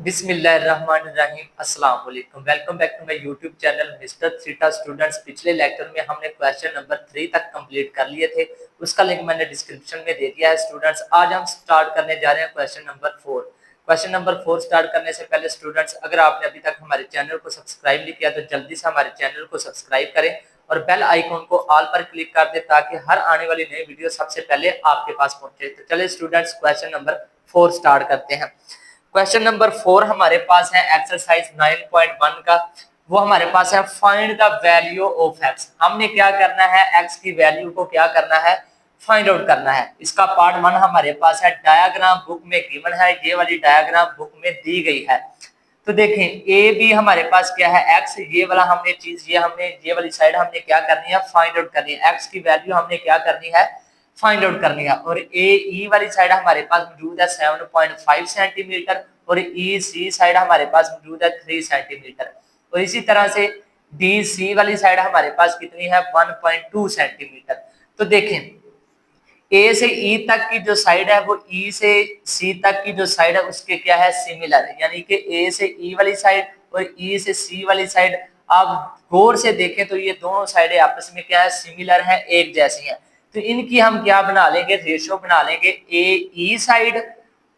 बिस्मिल्लाहिर्रहमानिर्रहीम अस्सलाम वालेकुम। Welcome back to my YouTube channel Mister Theta students. पिछले लेक्चर में हमने क्वेश्चन नंबर 3 तक कंप्लीट कर लिए थे, उसका लिंक मैंने डिस्क्रिप्शन में दे दिया है स्टूडेंट्स। आज हम स्टार्ट करने जा रहे हैं question number 4। Question number 4 start करने से पहले स्टूडेंट्स, अगर आपने अभी तक हमारे चैनल को सब्सक्राइब नहीं किया तो जल्दी से हमारे चैनल को सब्सक्राइब करें और बेल आइकॉन को ऑल पर क्लिक कर दें ताकि हर आने वाली नई वीडियो सबसे पहले आपके पास पहुंचे। तो चलिए स्टूडेंट्स, क्वेश्चन नंबर 4 स्टार्ट करते हैं। क्वेश्चन नंबर 4 हमारे पास है एक्सरसाइज 9.1 का। वो हमारे पास है find the value of x. हमने क्या करना है, एक्स की वैल्यू को क्या करना है, फाइंड आउट करना है। इसका पार्ट 1 हमारे पास है, डायग्राम बुक में गिवन है, ये वाली डायग्राम बुक में दी गई है। तो देखें ए बी हमारे पास क्या है, एक्स, ये वाला हमने चीज, ये वाली साइड हमने क्या करनी है, फाइंड आउट करनी है। एक्स की वैल्यू हमने क्या करनी है, फाइंड आउट करनी है। और ए ई वाली साइड हमारे पास मौजूद है 7.5 सेंटीमीटर और ई सी साइड हमारे पास मौजूद है 3 सेंटीमीटर। और इसी तरह से डी सी वाली साइड हमारे पास कितनी है, 1.2 सेंटीमीटर। तो देखें ए से ई तक की जो साइड है वो ई से सी तक की जो साइड है उसके क्या है, सिमिलर है। यानी कि ए से ई वाली साइड और ई से सी वाली साइड आप गौर से देखें तो ये दोनों साइडें आपस में क्या है, सिमिलर है, एक जैसी हैं। तो इनकी हम क्या बना लेंगे, रेशो बना लेंगे ए ई साइड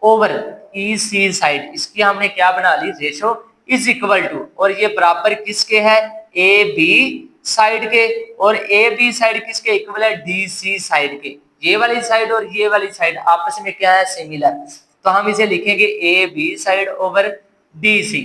ओवर ई सी साइड। इसकी हमने क्या बना ली, रेशो इज इक्वल टू, और ये बराबर किसके है, ए बी साइड के। और ए बी साइड किसके इक्वल है, डी सी साइड के। ये वाली साइड और ये वाली साइड आपस में क्या है, सिमिलर। तो हम इसे लिखेंगे A B side over D C.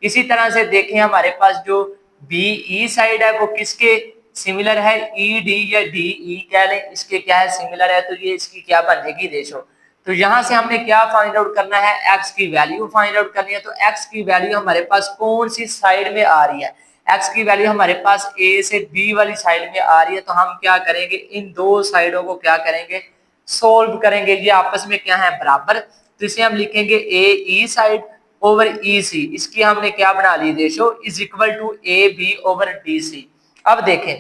इसी तरह से देखें हमारे पास जो बी ई साइड है वो किसके सिमिलर है, ई डी या डी ई कह लें, इसके क्या है, सिमिलर है। तो ये इसकी क्या बनेगी, रेशो। तो यहां से हमने क्या फाइंड आउट करना है, एक्स की वैल्यू फाइंड आउट करनी है। तो एक्स की वैल्यू हमारे पास कौन सी साइड में आ रही है, एक्स की वैल्यू हमारे पास ए से बी वाली साइड में आ रही है। तो हम क्या करेंगे, इन दो साइडों को क्या करेंगे, सोल्व करेंगे। ये आपस में क्या है, बराबर। तो इसे हम लिखेंगे ए ई साइड ओवर ई सी। इसकी हमने क्या बना ली, ratio is equal to A B over D C. अब देखें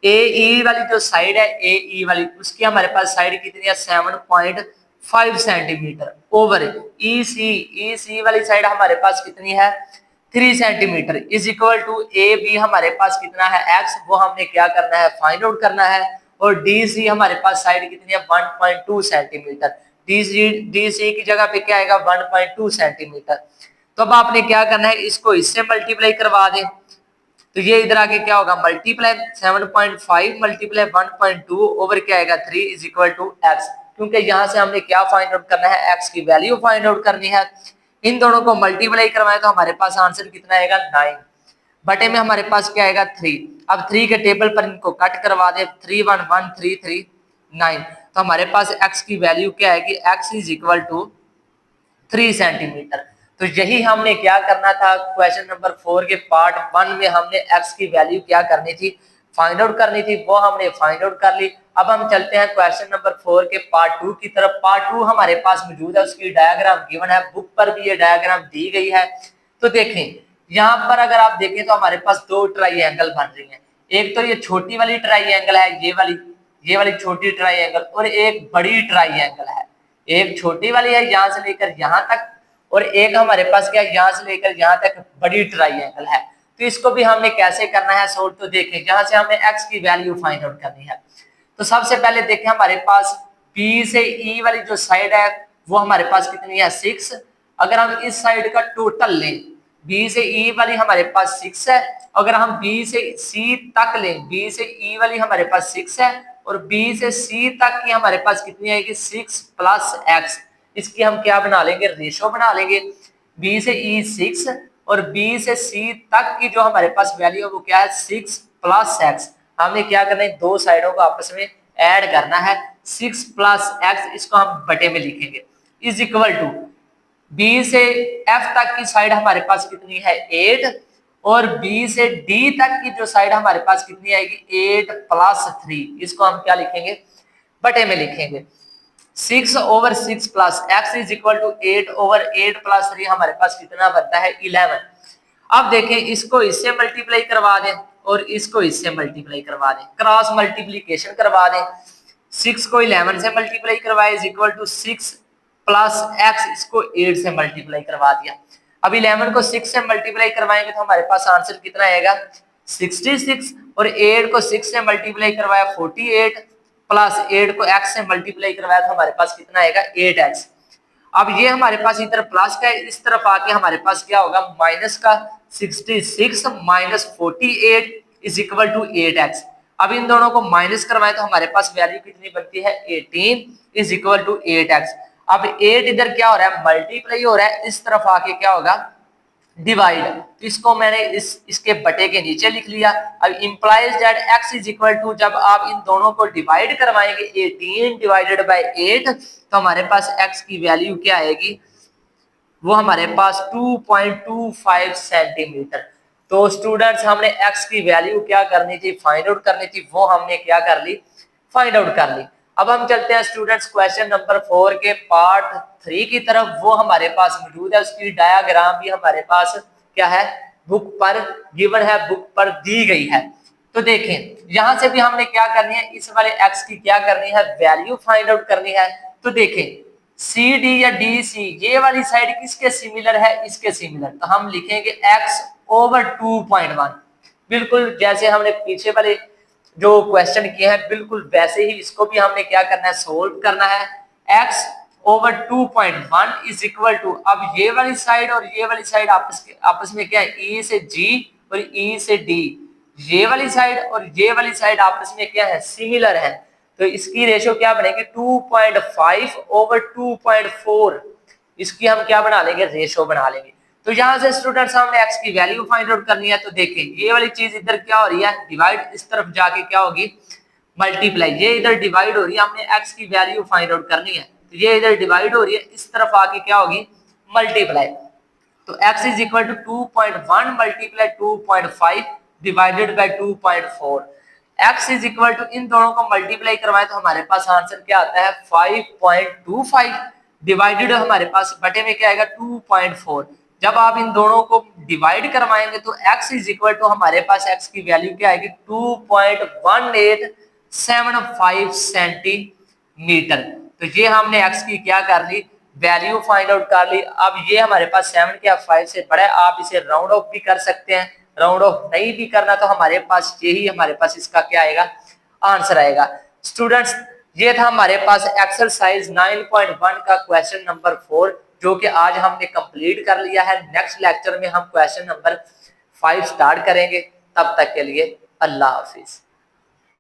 ए ई वाली जो साइड है, ए ई वाली, उसकी हमारे पास साइड कितनी है, 7.5 सेंटीमीटर ओवर ई सी वाली साइड हमारे पास कितनी है, 3 centimetre is equal to A B हमारे पास कितना है, एक्स, वो हमने क्या करना है, फाइंड आउट करना है। और डी सी हमारे पास साइड कितनी है, 1.2 सेंटीमीटर। डी सी की जगह पे क्या आएगा, 1.2 सेंटीमीटर। तो अब आपने क्या करना है, इसको इससे मल्टीप्लाई करवा दें। तो ये इधर आके क्या होगा, मल्टीप्लाई 7.5 मल्टीप्लाई 1.2 ओवर क्या आएगा, 3 इज इक्वल टू एक्स। क्योंकि यहाँ से हमने क्या फाइंड आउट करना है, एक्स की वैल्यू फाइंड आउट करनी है। इन दोनों को मल्टीप्लाई करवाए तो हमारे पास आंसर कितना आएगा, 9 बटे में हमारे पास क्या आएगा, 3। अब 3 के टेबल पर इनको कट करवा दे, 3 1 1 3 3 9। तो हमारे पास एक्स की वैल्यू क्या आएगी, x is equal to 3 centimetre. तो यही हमने क्या करना था, क्वेश्चन नंबर 4 के पार्ट 1 में हमने एक्स की वैल्यू क्या करनी थी, फाइंड आउट करनी थी। वो हमने फाइंड आउट कर ली। अब हम चलते हैं क्वेश्चन नंबर 4 के पार्ट 2 की तरफ। पार्ट 2 हमारे पास मौजूद है, उसकी डायग्राम गिवन है, बुक पर भी ये डायग्राम दी गई है। तो देखें यहाँ पर अगर आप देखें तो हमारे पास दो ट्राइंगल बन रही हैं। एक तो ये छोटी वाली ट्राइंगल है, ये वाली छोटी ट्राइंगल, और एक बड़ी ट्राइंगल है। एक छोटी वाली है यहाँ से लेकर यहाँ तक, और एक हमारे पास क्या, यहाँ से लेकर यहाँ तक बड़ी ट्राइंगल है। तो इसको भी हमने कैसे करना है सॉल्व। तो देखें यहाँ से हमें एक्स की वैल्यू फाइंड आउट करनी है। तो सबसे पहले देखें हमारे पास बी से ई वाली जो साइड है वो हमारे पास कितनी है, 6। अगर हम इस साइड का टोटल लें, बी से ई वाली हमारे पास 6 है। अगर हम बी से सी तक लें, बी से ई वाली हमारे पास 6 है, और बी से सी तक की हमारे पास कितनी आएगी, 6 प्लस एक्स। इसकी हम क्या बना लेंगे, रेशो बना लेंगे। बी से ई 6 और बी से सी तक की जो हमारे पास वैल्यू है वो क्या है, 6 प्लस एक्स। हमने क्या करना है, दो साइडों को आपस में ऐड करना है, 6 प्लस एक्स, इसको हम बटे में लिखेंगे, इज इक्वल टू बी से एफ तक की साइड हमारे पास कितनी है, 8, और बी से डी तक की जो साइड हमारे पास कितनी आएगी, 8 प्लस 3। इसको हम क्या लिखेंगे, बटे में लिखेंगे। 6 over 6 plus x is equal to 8 over 8 plus 3 हमारे पास कितना बनता है, 11। अब देखें इसको इससे मल्टीप्लाई करवा दें और इसको इससे मल्टीप्लाई करवा दें, क्रॉस मल्टीप्लीकेशन करवा दें। 6 को 11 से मल्टीप्लाई करवाए is equal to 6 plus x, इसको 8 से मल्टीप्लाई करवा दिया। अब 11 को 6 से मल्टीप्लाई करवाएंगे तो हमारे पास आंसर कितना आएगा 66, और 8 को 6 से मल्टीप्लाई करवाया 48, प्लस 8 को x से मल्टीप्लाई करवाया तो हमारे पास कितना आएगा 8x। अब ये हमारे पास इधर प्लस का है, इस तरफ आके हमारे पास क्या होगा माइनस का 66 minus 48 is equal to 8x। अब इन दोनों को माइनस करवाएं तो हमारे पास वैल्यू कितनी बनती है 18 इज इक्वल टू 8x। अब 8 इधर क्या हो रहा है मल्टीप्लाई हो रहा है, इस तरफ आके क्या होगा डिवाइड, तो इसको मैंने इसके बटे के नीचे लिख लिया। अब implies that x is equal to, जब आप इन दोनों को डिवाइड करवाएंगे 18 डिवाइडेड बाय 8 तो हमारे पास x की वैल्यू क्या आएगी, वो हमारे पास 2.25 सेंटीमीटर। तो स्टूडेंट्स हमने x की वैल्यू क्या करनी थी फाइंड आउट करनी थी, वो हमने क्या कर ली फाइंड आउट कर ली। अब हम चलते हैं स्टूडेंट्स क्वेश्चन नंबर 4 के पार्ट 3 की तरफ, वो हमारे पास मौजूद है, उसकी डायग्राम भी हमारे पास क्या है बुक पर गिवन है, बुक पर दी गई है। तो देखें यहां से भी हमने क्या करनी है, इस वाले x की क्या करनी है वैल्यू फाइंड आउट करनी है। तो देखें सी डी या डी सी ये वाली साइड किसके सिमिलर है, इसके सिमिलर, तो हम लिखेंगे x ओवर 2.1, बिल्कुल जैसे हमने पीछे वाले जो क्वेश्चन किए हैं बिल्कुल वैसे ही इसको भी हमने क्या करना है सोल्व करना है। x over 2.1 is equal to, अब ये वाली साइड और ये वाली साइड आपस में क्या है e से g और e से d, ये वाली साइड और ये वाली साइड आपस में क्या है सिमिलर है, तो इसकी रेशो क्या बनेगी 2.5 ओवर 2.4, इसकी हम क्या बना लेंगे रेशो बना लेंगे। तो यहां से स्टूडेंट्स हमने x की वैल्यू फाइंड आउट करनी है। तो देखें ये वाली चीज इधर क्या हो रही है डिवाइड, इस तरफ जाके क्या होगी मल्टीप्लाई, ये इधर डिवाइड हो रही है, हमने x की वैल्यू फाइंड आउट करनी है, तो ये इधर डिवाइड हो रही है, इस तरफ आके क्या होगी मल्टीप्लाई। तो x is equal to 2.1 multiply 2.5 divided by 2.4, x is equal to इन दोनों को मल्टीप्लाई करवाएं तो हमारे पास आंसर क्या आता है 5.25 डिवाइडेड हमारे पास बटे में क्या आएगा 2.4। जब आप इन दोनों को डिवाइड करवाएंगे तो x इज इक्वल टू हमारे पास x की वैल्यू क्या आएगी 2.1875 सेंटीमीटर। तो ये हमने x की क्या कर ली वैल्यू फाइंड आउट कर ली। अब ये हमारे पास 7 क्या 5 से बड़ा है, आप इसे राउंड ऑफ भी कर सकते हैं, राउंड ऑफ नहीं भी करना तो हमारे पास यही हमारे पास इसका क्या आएगा आंसर आएगा। स्टूडेंट्स ये था हमारे पास एक्सरसाइज 9.1 का क्वेश्चन नंबर 4 जो कि आज हमने कंप्लीट कर लिया है। नेक्स्ट लेक्चर में हम क्वेश्चन नंबर 5 स्टार्ट करेंगे, तब तक के लिए अल्लाह हाफिज।